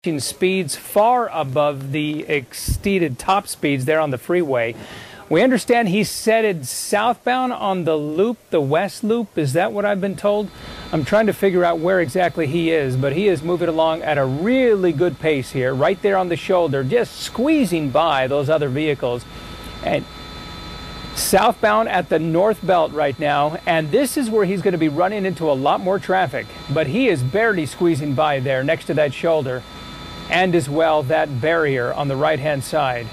Speeds far above the exceeded top speeds there on the freeway. We understand he's headed southbound on the loop, the west loop. Is that what I've been told? I'm trying to figure out where exactly he is, but he is moving along at a really good pace here, right there on the shoulder, just squeezing by those other vehicles. And southbound at the North Belt right now, and this is where he's going to be running into a lot more traffic, but he is barely squeezing by there next to that shoulder, and as well that barrier on the right-hand side.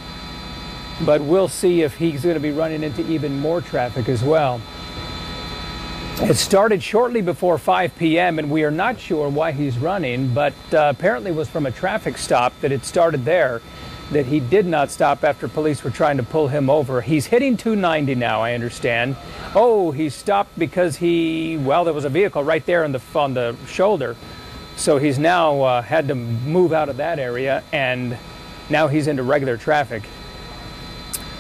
But we'll see if he's going to be running into even more traffic as well. It started shortly before 5 p.m. and we are not sure why he's running, but apparently it was from a traffic stop that it started there, that he did not stop after police were trying to pull him over. He's hitting 290 now, I understand. Oh, he stopped because well, there was a vehicle right there on the shoulder. So he's now had to move out of that area, and now he's into regular traffic.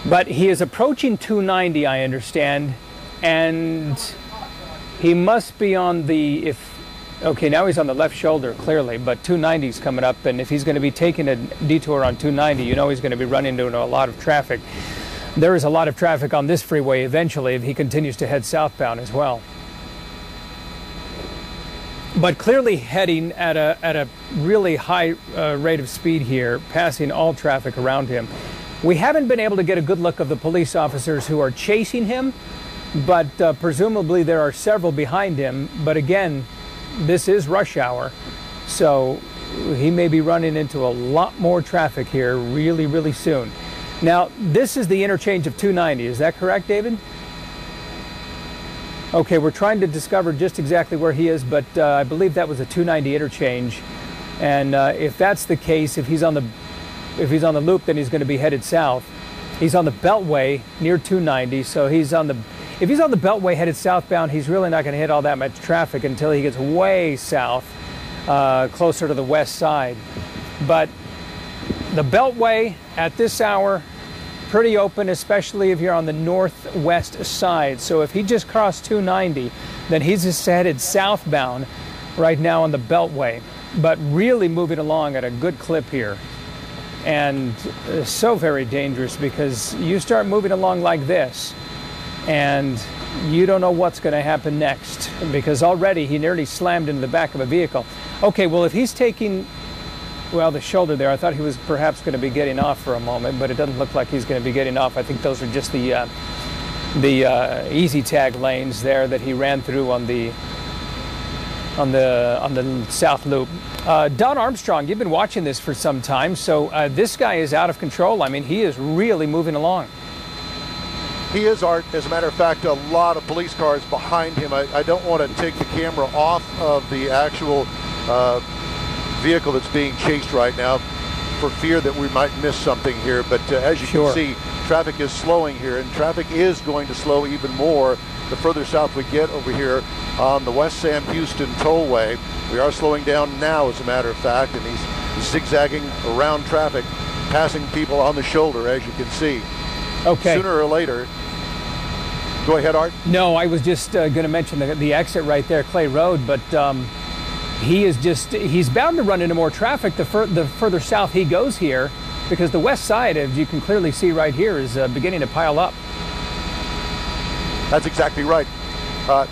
But he is approaching 290, I understand, and he must be on the, okay, now he's on the left shoulder, clearly, but 290 is coming up, and if he's going to be taking a detour on 290, you know he's going to be running into a lot of traffic. There is a lot of traffic on this freeway eventually if he continues to head southbound as well. But clearly heading at a really high rate of speed here, passing all traffic around him. We haven't been able to get a good look of the police officers who are chasing him, but presumably there are several behind him. But again, this is rush hour, so he may be running into a lot more traffic here really, really soon. Now, this is the interchange of 290. Is that correct, David? Okay, we're trying to discover just exactly where he is, but I believe that was a 290 interchange. And if that's the case, if he's on the loop, then he's going to be headed south. He's on the Beltway near 290, so if he's on the Beltway headed southbound, he's really not going to hit all that much traffic until he gets way south, closer to the west side. But the Beltway at this hour, pretty open, especially if you're on the northwest side. So if he just crossed 290, then he's just headed southbound right now on the Beltway, but really moving along at a good clip here. And so very dangerous, because you start moving along like this and you don't know what's going to happen next, because already he nearly slammed into the back of a vehicle. Okay, well, if he's taking, well, the shoulder there, I thought he was perhaps going to be getting off for a moment, but it doesn't look like he's going to be getting off. I think those are just the easy tag lanes there that he ran through on the south loop. Don Armstrong, you've been watching this for some time, so this guy is out of control. I mean, he is really moving along. He is, Art. As a matter of fact, a lot of police cars behind him. I don't want to take the camera off of the actual vehicle that's being chased right now for fear that we might miss something here. But as you can see, traffic is slowing here, and traffic is going to slow even more the further south we get over here on the West Sam Houston Tollway. We are slowing down now, as a matter of fact, and he's zigzagging around traffic, passing people on the shoulder, as you can see. Okay. Sooner or later. Go ahead, Art. No, I was just going to mention the exit right there, Clay Road, but he's bound to run into more traffic the further south he goes here, because the west side, as you can clearly see right here, is beginning to pile up. That's exactly right.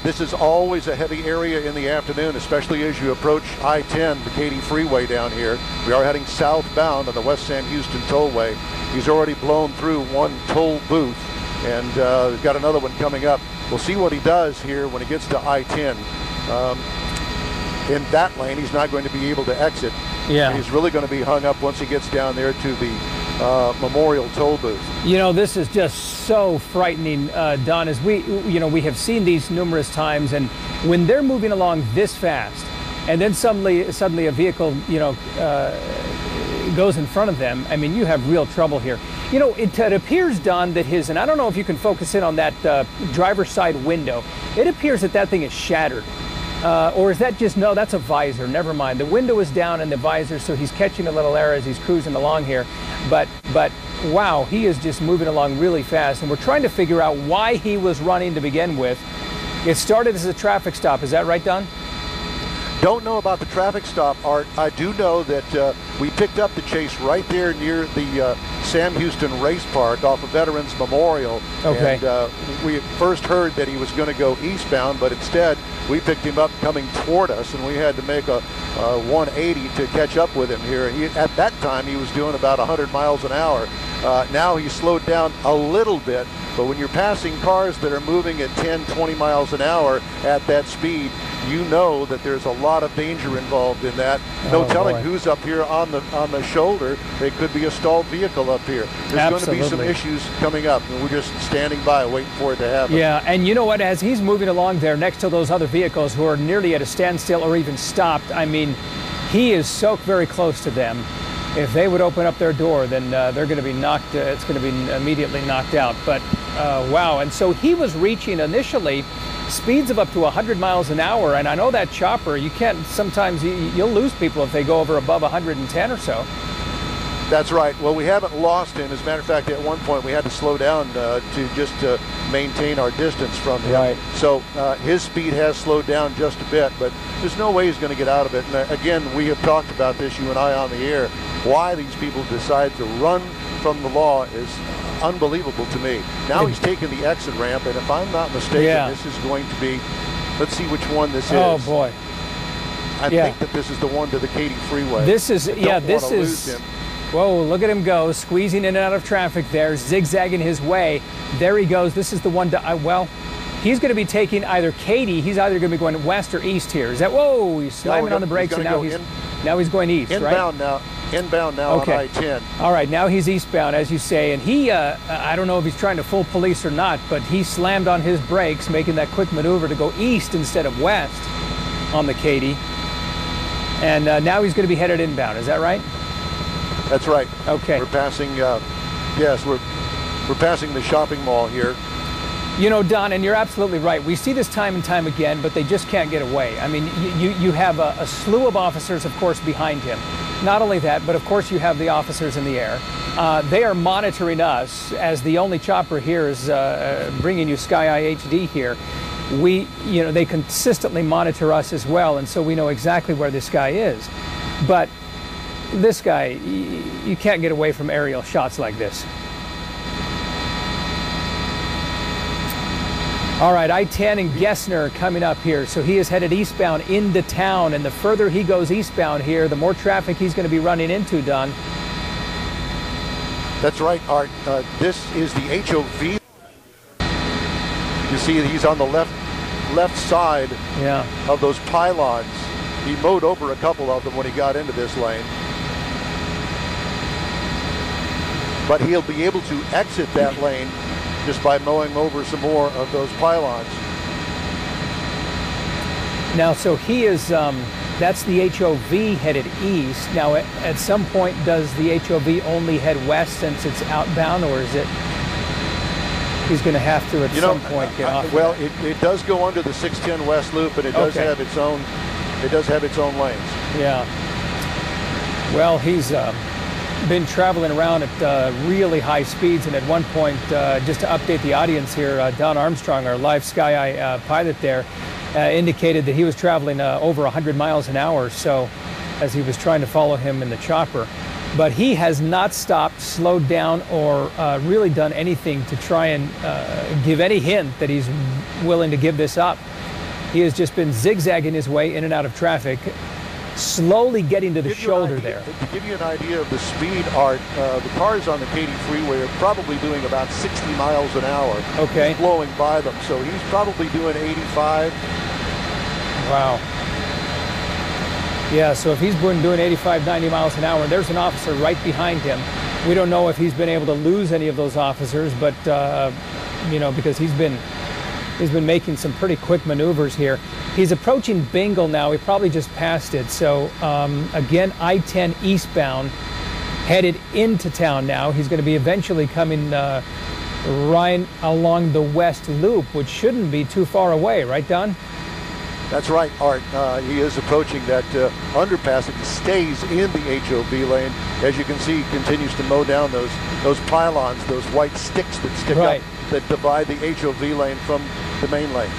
This is always a heavy area in the afternoon, especially as you approach I-10, the Katy Freeway down here. We are heading southbound on the West Sam Houston Tollway. He's already blown through one toll booth, and we've got another one coming up. We'll see what he does here when he gets to I-10. In that lane, he's not going to be able to exit. Yeah. He's really going to be hung up once he gets down there to the Memorial toll booth. You know, this is just so frightening, Don, as we have seen these numerous times, and when they're moving along this fast, and then suddenly a vehicle, goes in front of them, I mean, you have real trouble here. You know, it appears, Don, that and I don't know if you can focus in on that driver's side window, it appears that thing is shattered. Or is that just, no, that's a visor, never mind. The window is down in the visor, so he's catching a little air as he's cruising along here. But wow, he is just moving along really fast, and we're trying to figure out why he was running to begin with. It started as a traffic stop, is that right, Don? Don't know about the traffic stop, Art. I do know that we picked up the chase right there near the Sam Houston Race Park off of Veterans Memorial. Okay. And we first heard that he was going to go eastbound, but instead we picked him up coming toward us, and we had to make a 180 to catch up with him here. At that time, he was doing about 100 miles an hour. Now he's slowed down a little bit, but when you're passing cars that are moving at 10, 20 miles an hour at that speed, you know that there's a lot of danger involved in that. No telling who's up here on the shoulder. It could be a stalled vehicle up here. There's going to be some issues coming up, and we're just standing by waiting for it to happen. Yeah, and you know what? As he's moving along there next to those other vehicles who are nearly at a standstill or even stopped, I mean, he is so very close to them. If they would open up their door, then they're going to be knocked. It's going to be immediately knocked out. But wow! And so he was reaching initially speeds of up to 100 miles an hour, and I know that chopper, you can't, sometimes you'll lose people if they go over above 110 or so. That's right. Well, we haven't lost him. As a matter of fact, at one point we had to slow down to just maintain our distance from him. Right. So his speed has slowed down just a bit, but there's no way he's going to get out of it. And again, we have talked about this, you and I, on the air. Why these people decide to run from the law is unbelievable to me. Now he's taking the exit ramp, and if I'm not mistaken, this is going to be, let's see which one this is. Oh boy. I think that this is the one to the Katy Freeway. This is, this is, whoa, look at him go, squeezing in and out of traffic there, zigzagging his way. There he goes. This is the one to, well, he's going to be taking either Katy, he's either going to be going west or east here. Is that, whoa, he's slamming on the brakes, and now he's going east, inbound right? Inbound now on I-10. All right, now he's eastbound, as you say, and he, I don't know if he's trying to fool police or not, but he slammed on his brakes, making that quick maneuver to go east instead of west on the Katy. And now he's going to be headed inbound, is that right? That's right. Okay. We're passing, yes, we're passing the shopping mall here. You know, Don, and you're absolutely right. We see this time and time again, but they just can't get away. I mean, you have a slew of officers, of course, behind him. Not only that, but of course you have the officers in the air. They are monitoring us, as the only chopper here is bringing you Sky Eye HD here. They consistently monitor us as well, and so we know exactly where this guy is. But this guy, you can't get away from aerial shots like this. All right, I-10 and Gessner coming up here. So he is headed eastbound into town, and the further he goes eastbound here, the more traffic he's going to be running into, Don. That's right, Art. This is the HOV. You see he's on the left side of those pylons. He mowed over a couple of them when he got into this lane. But he'll be able to exit that lane just by mowing over some more of those pylons. Now, so he is, that's the HOV headed east. Now, at some point, does the HOV only head west since it's outbound, or is it, he's going to have to at some point get off? Well, it does go under the 610 West Loop, and it does have its own, lanes. Yeah. Well, he's been traveling around at really high speeds, and at one point, just to update the audience here, Don Armstrong, our live Sky Eye pilot there, indicated that he was traveling over 100 miles an hour, so as he was trying to follow him in the chopper. But he has not stopped, slowed down, or really done anything to try and give any hint that he's willing to give this up. He has just been zigzagging his way in and out of traffic, slowly getting to the shoulder there. To give you an idea of the speed, Art, the cars on the Katy Freeway are probably doing about 60 miles an hour. Okay. He's blowing by them, so he's probably doing 85. Wow. Yeah, so if he's been doing 85, 90 miles an hour, and there's an officer right behind him, we don't know if he's been able to lose any of those officers, but, because he's been making some pretty quick maneuvers here. He's approaching Bingle now. He probably just passed it. So, again, I-10 eastbound, headed into town now. He's going to be eventually coming right along the West Loop, which shouldn't be too far away, right, Don? That's right, Art. He is approaching that underpass. He stays in the HOV lane. As you can see, he continues to mow down those pylons, those white sticks that stick up, that divide the HOV lane from the main lanes.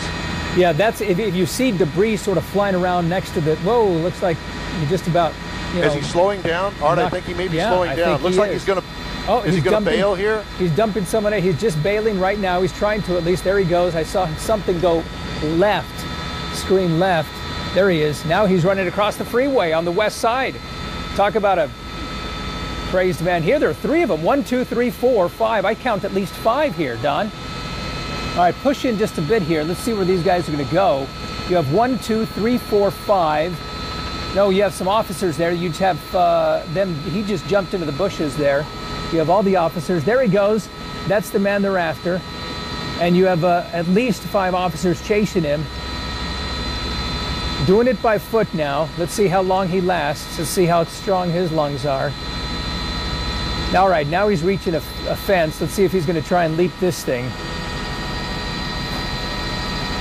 Yeah, that's if you see debris sort of flying around next to the. Whoa, looks like he just about. Is he slowing down? Art, I think he may be slowing down. Looks like he's going to. Oh, is he going to bail here? He's dumping someone. He's just bailing right now. He's trying to at least. There he goes. I saw something go left, screen left. There he is. Now he's running across the freeway on the west side. Talk about a crazed man. Here there are 3 of them. 1, 2, 3, 4, 5. I count at least 5 here, Don. All right, push in just a bit here. Let's see where these guys are going to go. You have 1, 2, 3, 4, 5. No, you have some officers there. You just have them. He just jumped into the bushes there. You have all the officers. There he goes. That's the man they're after. And you have at least 5 officers chasing him. Doing it by foot now. Let's see how long he lasts. Let's see how strong his lungs are. All right, now he's reaching a fence. Let's see if he's going to try and leap this thing.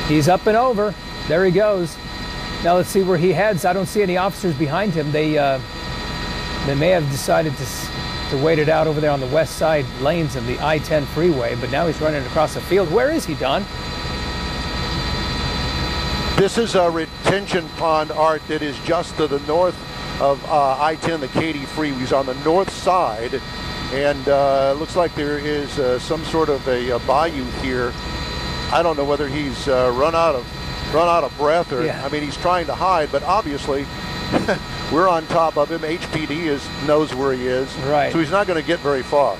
He's up and over. There he goes. Now let's see where he heads. I don't see any officers behind him. They may have decided to wait it out over there on the west side lanes of the I-10 freeway, but now he's running across the field. Where is he, Don? This is a retention pond, Art, that is just to the north of I-10, the Katy Freeway. He's on the north side, and looks like there is some sort of a bayou here. I don't know whether he's run out of breath, or I mean, he's trying to hide, but obviously we're on top of him. HPD knows where he is, right? So he's not going to get very far.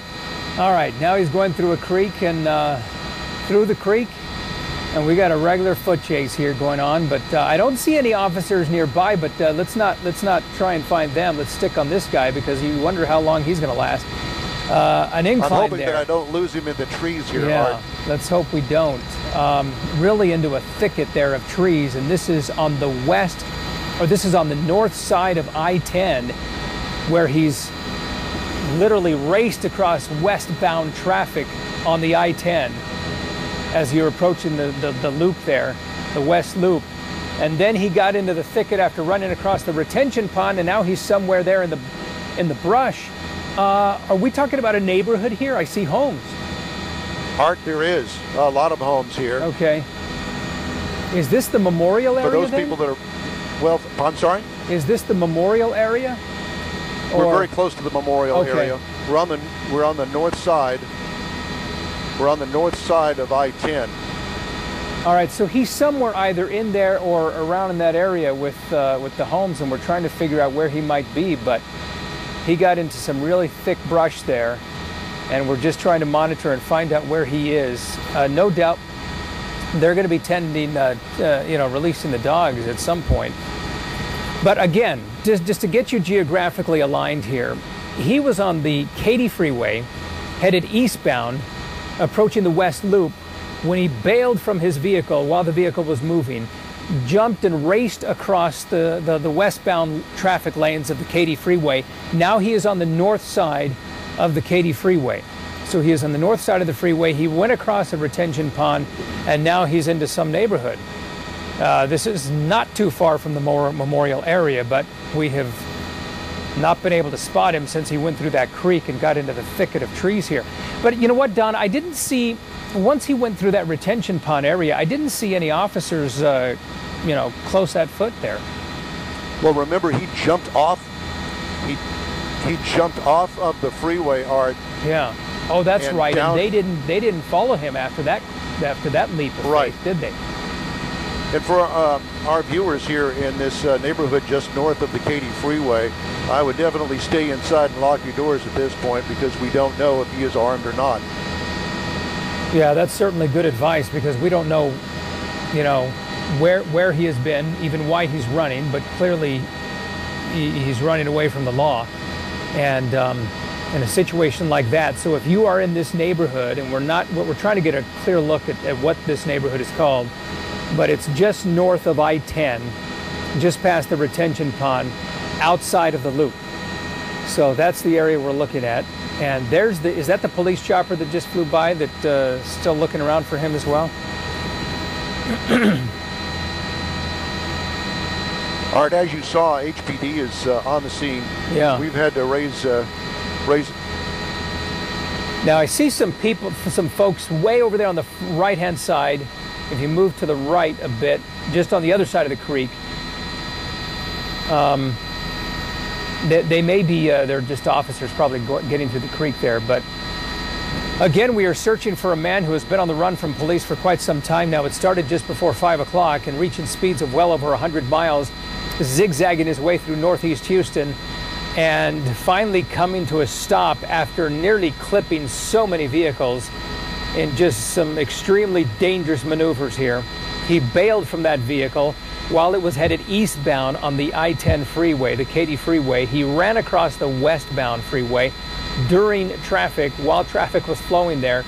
All right, now he's going through a creek and through the creek, and we got a regular foot chase here going on. But I don't see any officers nearby. But let's not try and find them. Let's stick on this guy because you wonder how long he's going to last. An incline I'm hoping there. that I don't lose him in the trees here, yeah, Art. Let's hope we don't. Really into a thicket there of trees, and this is on the west, or this is on the north side of I-10, where he's literally raced across westbound traffic on the I-10 as you're approaching the loop there, the west loop. And then he got into the thicket after running across the retention pond, and now he's somewhere there in the brush. Are we talking about a neighborhood here? I see homes. Art, there is a lot of homes here. Okay. Is this the memorial area? For those then? people that are, well, I'm sorry? Is this the memorial area? We're very close to the memorial Okay. area. We're on the north side. We're on the north side of I-10. All right, so he's somewhere either in there or around in that area with the homes, and we're trying to figure out where he might be. But he got into some really thick brush there, and we're just trying to monitor and find out where he is. No doubt they're going to be releasing the dogs at some point. But again, just to get you geographically aligned here, he was on the Katy Freeway, headed eastbound, approaching the West Loop, when he bailed from his vehicle while the vehicle was moving, jumped and raced across the westbound traffic lanes of the Katy Freeway. Now he is on the north side of the Katy Freeway. So he is on the north side of the freeway. He went across a retention pond, and now he's into some neighborhood. This is not too far from the memorial area, but we have not been able to spot him since he went through that creek and got into the thicket of trees here. But you know what, Don? I didn't see, once he went through that retention pond area, I didn't see any officers, close at foot there. Well, remember, he jumped off. He jumped off of the freeway, Art. Yeah. Oh, that's right. Down, and they didn't follow him after that leap of right. faith, did they? And for our viewers here in this neighborhood just north of the Katy Freeway, I would definitely stay inside and lock your doors at this point, because we don't know if he is armed or not. Yeah, that's certainly good advice, because we don't know, where he has been, even why he's running, but clearly he's running away from the law. And in a situation like that, so if you are in this neighborhood, and we're trying to get a clear look at what this neighborhood is called, but it's just north of I-10, just past the retention pond, outside of the loop. So that's the area we're looking at. And is that the police chopper that just flew by that's still looking around for him as well? Art, as you saw, HPD is on the scene. Yeah. We've had to raise. Now I see some folks way over there on the right-hand side if you move to the right a bit, just on the other side of the creek, they may be, they're just officers probably getting through the creek there. But again, we are searching for a man who has been on the run from police for quite some time now. It started just before 5 o'clock and reaching speeds of well over 100 miles, zigzagging his way through northeast Houston, and finally coming to a stop after nearly clipping so many vehicles in just some extremely dangerous maneuvers here. He bailed from that vehicle while it was headed eastbound on the I-10 freeway, the Katy Freeway. He ran across the westbound freeway during traffic, while traffic was flowing there,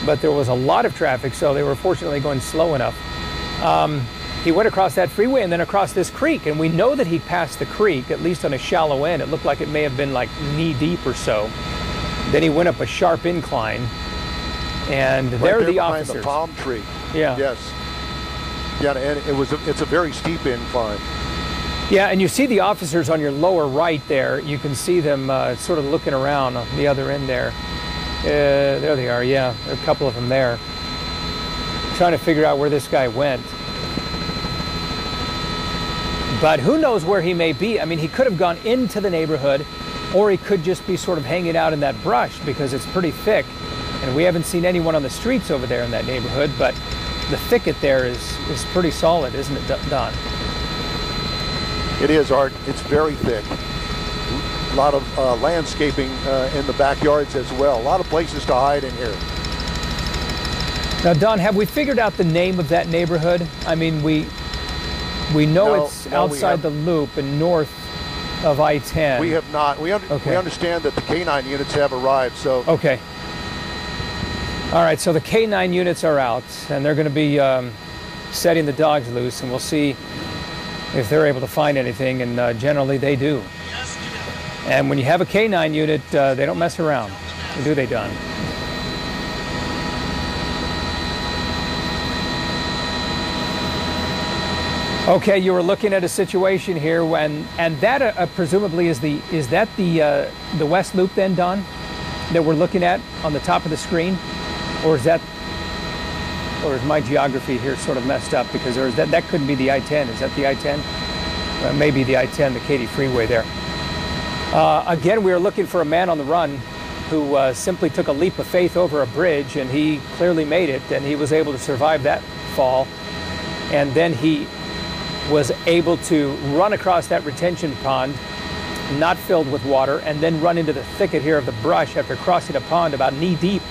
but there was a lot of traffic, so they were fortunately going slow enough. He went across that freeway and then across this creek, and we know that he passed the creek, at least on a shallow end. It looked like it may have been like knee deep or so. Then he went up a sharp incline, and right there are the officers. The palm tree. Yeah. Yes. Yeah, and it's a very steep incline. Yeah, and you see the officers on your lower right there. You can see them sort of looking around on the other end there. There they are, yeah. There are a couple of them there. Trying to figure out where this guy went. But who knows where he may be. I mean, he could have gone into the neighborhood, or he could just be sort of hanging out in that brush because it's pretty thick. And we haven't seen anyone on the streets over there in that neighborhood, but the thicket there is pretty solid, isn't it, Don? It is, Art. It's very thick. A lot of landscaping in the backyards as well. A lot of places to hide in here. Now, Don, have we figured out the name of that neighborhood? I mean, we know it's outside the loop and north of I-10. We have not. We understand that the K-9 units have arrived, so... Okay. All right, so the K-9 units are out, and they're going to be setting the dogs loose, and we'll see if they're able to find anything, and generally they do. And when you have a K-9 unit, they don't mess around, do they, Don? Okay, you were looking at a situation here, and that presumably is the West Loop then, Don, that we're looking at on the top of the screen, or is my geography here sort of messed up because that couldn't be the I-10? Is that the I-10? Maybe the I-10, the Katy Freeway there. Again, we are looking for a man on the run who simply took a leap of faith over a bridge, and he clearly made it, and he was able to survive that fall, and then he was able to run across that retention pond, not filled with water, and then run into the thicket here of the brush after crossing a pond about knee deep.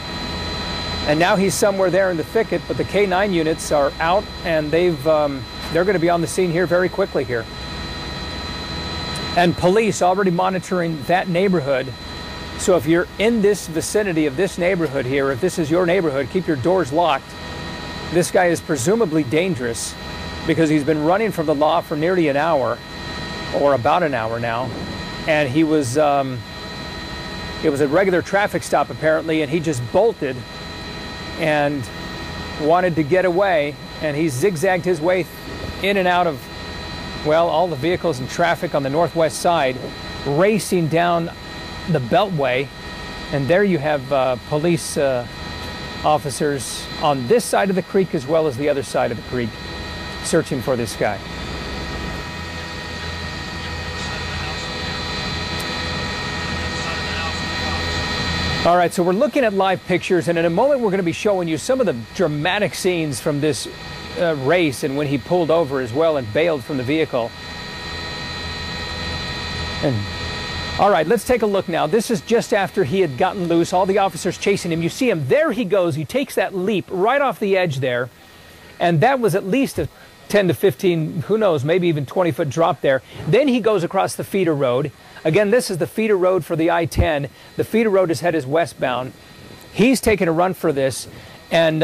And now he's somewhere there in the thicket, but the K-9 units are out, and they're going to be on the scene here very quickly here. And police already monitoring that neighborhood. So if you're in this vicinity of this neighborhood here, if this is your neighborhood, keep your doors locked. This guy is presumably dangerous because he's been running from the law for nearly an hour, or about an hour now. And he was, it was a regular traffic stop apparently, and he just bolted and wanted to get away, and he zigzagged his way in and out of, well, all the vehicles and traffic on the northwest side, racing down the Beltway. And there you have police officers on this side of the creek as well as the other side of the creek searching for this guy. All right, so we're looking at live pictures, and in a moment we're going to be showing you some of the dramatic scenes from this race and when he pulled over as well and bailed from the vehicle. And all right, let's take a look now. This is just after he had gotten loose, all the officers chasing him. You see him, there he goes. He takes that leap right off the edge there, and that was at least a 10 to 15, who knows, maybe even 20-foot drop there. Then he goes across the feeder road. Again, this is the feeder road for the I-10. The feeder road is headed westbound. He's taking a run for this and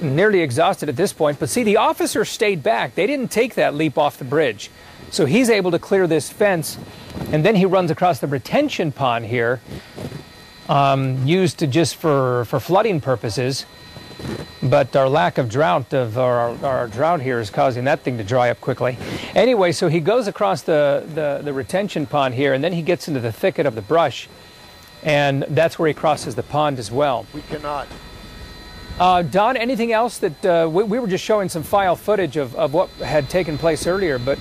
nearly exhausted at this point. But see, the officers stayed back. They didn't take that leap off the bridge. So he's able to clear this fence, and then he runs across the retention pond here, used to just for flooding purposes. But our lack of drought, our drought here is causing that thing to dry up quickly. Anyway, so he goes across the retention pond here, and then he gets into the thicket of the brush, and that's where he crosses the pond as well. We cannot. Don, anything else that we were just showing some file footage of what had taken place earlier, but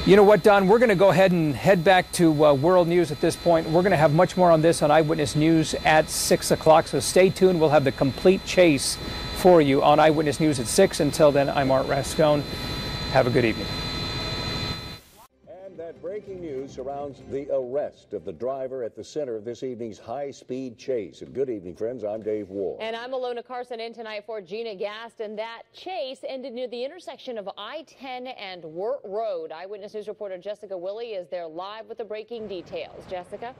you know what, Don, we're going to go ahead and head back to World News at this point. We're going to have much more on this on Eyewitness News at 6 o'clock, so stay tuned. We'll have the complete chase for you on Eyewitness News at 6. Until then, I'm Art Rascone. Have a good evening. That breaking news surrounds the arrest of the driver at the center of this evening's high-speed chase. And good evening, friends. I'm Dave Ward. And I'm Alona Carson in tonight for Gina Gast. And that chase ended near the intersection of I-10 and Wirt Road. Eyewitness News reporter Jessica Willie is there live with the breaking details. Jessica?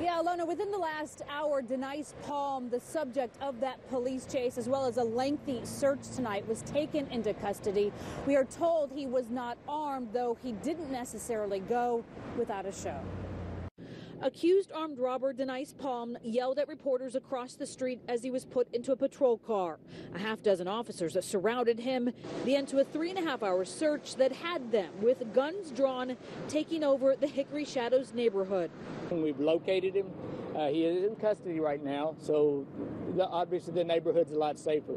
Yeah, Alona, within the last hour, DNice Palm, the subject of that police chase, as well as a lengthy search tonight, was taken into custody. We are told he was not armed, though he didn't necessarily go without a show. Accused armed robber DNice Palm yelled at reporters across the street as he was put into a patrol car. A half-dozen officers surrounded him, the end to a 3.5-hour search that had them, with guns drawn, taking over the Hickory Shadows neighborhood. We've located him. He is in custody right now, so obviously the neighborhood's a lot safer.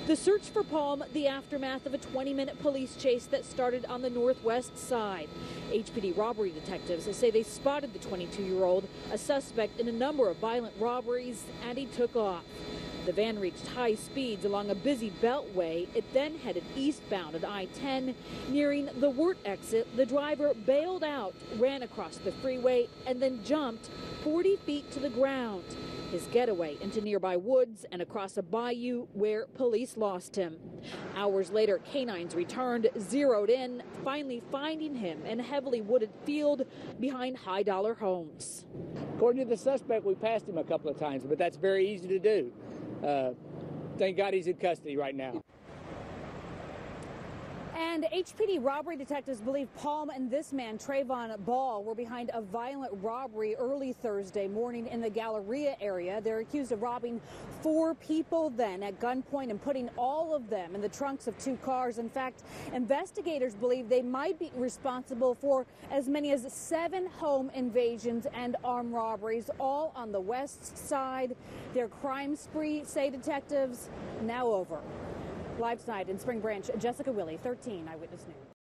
The search for Palm, the aftermath of a 20-minute police chase that started on the northwest side. HPD robbery detectives say they spotted the 22-year-old, a suspect in a number of violent robberies, and he took off. The van reached high speeds along a busy beltway. It then headed eastbound at I-10. Nearing the Wirt exit, the driver bailed out, ran across the freeway, and then jumped 40 feet to the ground. His getaway into nearby woods and across a bayou where police lost him. Hours later, canines returned, zeroed in, finally finding him in a heavily wooded field behind high-dollar homes. According to the suspect, we passed him a couple of times, but that's very easy to do. Thank God he's in custody right now. And HPD robbery detectives believe Palm and this man, Trayvon Ball, were behind a violent robbery early Thursday morning in the Galleria area. They're accused of robbing 4 people then at gunpoint and putting all of them in the trunks of 2 cars. In fact, investigators believe they might be responsible for as many as 7 home invasions and armed robberies, all on the west side. Their crime spree, say detectives, now over. Live tonight in Spring Branch, Jessica Willie, 13 Eyewitness News.